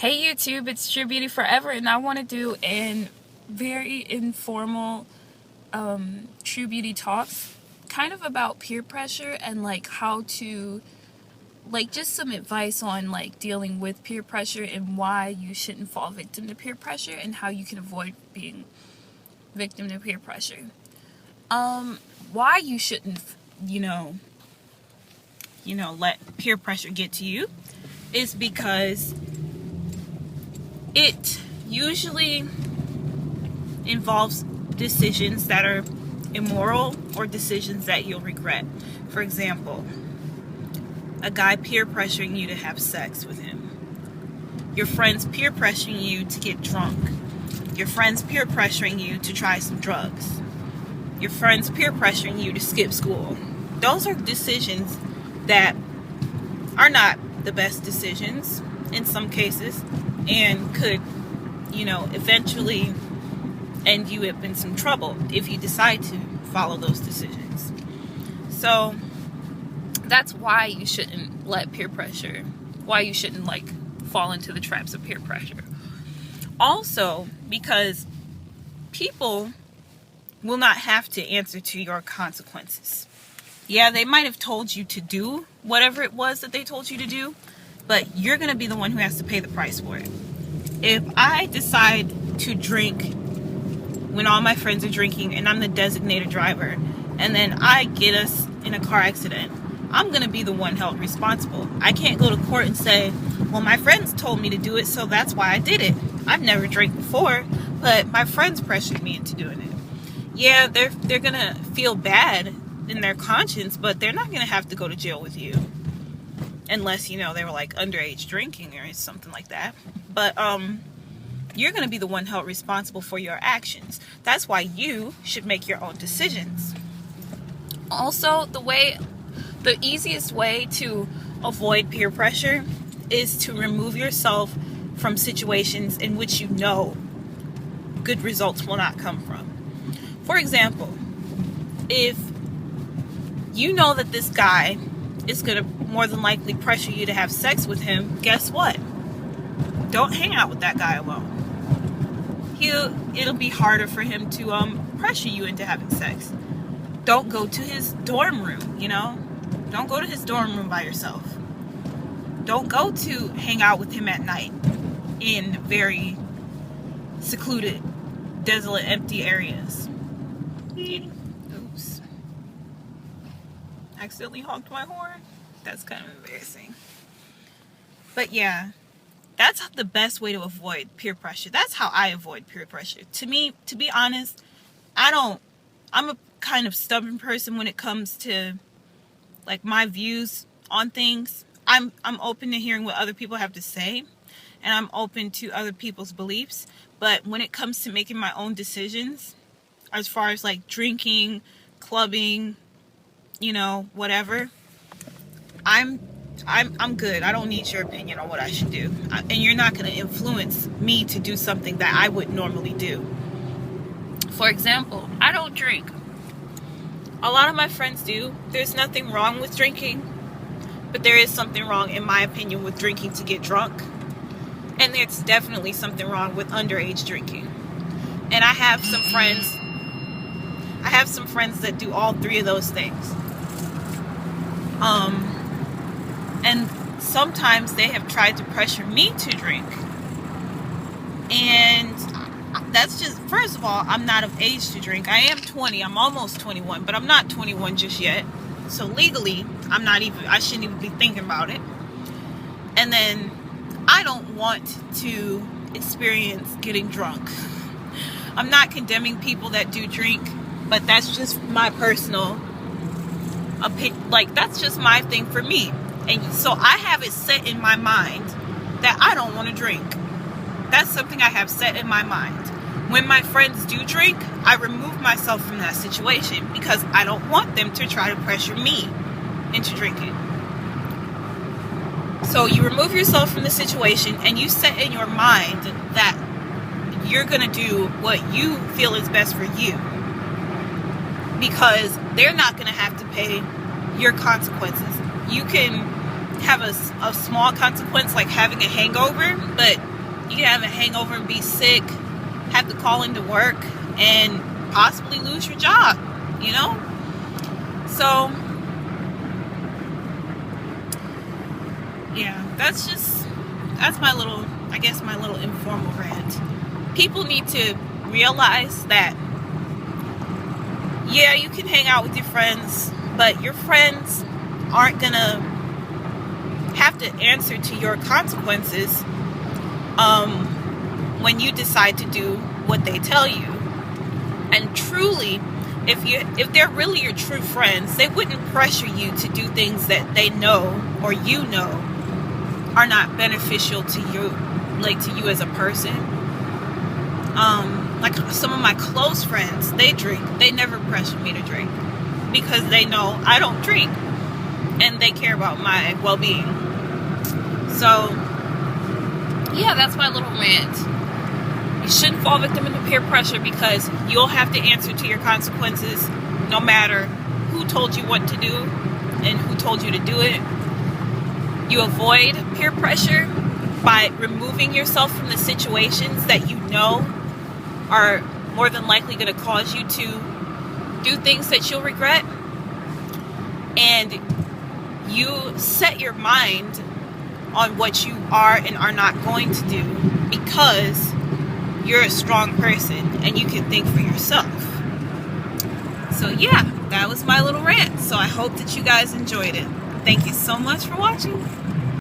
Hey YouTube, it's Truebeauty Forever, and I want to do an very informal Truebeauty Talks, kind of about peer pressure and like how to, like just some advice on like dealing with peer pressure and why you shouldn't fall victim to peer pressure and how you can avoid being victim to peer pressure. Why you shouldn't, let peer pressure get to you is because it usually involves decisions that are immoral or decisions that you'll regret. For example, a guy peer pressuring you to have sex with him. Your friends peer pressuring you to get drunk. Your friends peer pressuring you to try some drugs. Your friends peer pressuring you to skip school. Those are decisions that are not the best decisions in some cases, and could, eventually end you up in some trouble if you decide to follow those decisions. So that's why you shouldn't let peer pressure, why you shouldn't fall into the traps of peer pressure. Also, because people will not have to answer to your consequences. Yeah, they might have told you to do whatever it was that they told you to do, but you're going to be the one who has to pay the price for it. If I decide to drink when all my friends are drinking and I'm the designated driver, and then I get us in a car accident, I'm going to be the one held responsible. I can't go to court and say, well, my friends told me to do it, so that's why I did it. I've never drank before, but my friends pressured me into doing it. Yeah, they're going to feel bad in their conscience, but they're not going to have to go to jail with you. Unless, they were underage drinking or something like that. But you're going to be the one held responsible for your actions. That's why you should make your own decisions. Also, the easiest way to avoid peer pressure is to remove yourself from situations in which you know good results will not come from. For example, if you know that this guy is going to more than likely pressure you to have sex with him, guess what? Don't hang out with that guy alone. It'll be harder for him to pressure you into having sex. Don't go to his dorm room, Don't go to his dorm room by yourself. Don't go to hang out with him at night in very secluded, desolate, empty areas. Oops. Accidentally honked my horn. That's kind of embarrassing. But yeah, that's the best way to avoid peer pressure. That's how I avoid peer pressure. To me, to be honest, I'm a kind of stubborn person when it comes to my views on things. I'm open to hearing what other people have to say, and I'm open to other people's beliefs. But when it comes to making my own decisions, as far as drinking, clubbing, whatever, I'm good. I don't need your opinion on what I should do. And you're not going to influence me to do something that I would normally do. For example, I don't drink. A lot of my friends do. There's nothing wrong with drinking, but there is something wrong, in my opinion, with drinking to get drunk. And there's definitely something wrong with underage drinking. And I have some friends that do all three of those things. And sometimes they have tried to pressure me to drink. And that's just, first of all, I'm not of age to drink. I am 20. I'm almost 21, but I'm not 21 just yet. So legally, I shouldn't even be thinking about it. And then I don't want to experience getting drunk. I'm not condemning people that do drink, but that's just my personal opinion. That's just my thing for me. And so I have it set in my mind that I don't want to drink. That's something I have set in my mind. When my friends do drink, I remove myself from that situation because I don't want them to try to pressure me into drinking. So you remove yourself from the situation and you set in your mind that you're going to do what you feel is best for you. Because they're not going to have to pay your consequences. You can have a small consequence like having a hangover, but You can have a hangover and be sick, have to call into work, and possibly lose your job, you know? So, yeah, that's my little, I guess, my little informal rant. People need to realize that, yeah, you can hang out with your friends, but your friends aren't gonna have to answer to your consequences when you decide to do what they tell you. And truly, if they're really your true friends, they wouldn't pressure you to do things that they know or you know are not beneficial to you, like to you as a person. Like some of my close friends, they drink. They never pressure me to drink because they know I don't drink and they care about my well-being. So, yeah, that's my little rant. You shouldn't fall victim to peer pressure because you'll have to answer to your consequences no matter who told you what to do and who told you to do it. You avoid peer pressure by removing yourself from the situations that you know are more than likely going to cause you to do things that you'll regret. And you set your mind on what you are and are not going to do because you're a strong person and you can think for yourself. So yeah, that was my little rant. So I hope that you guys enjoyed it. Thank you so much for watching.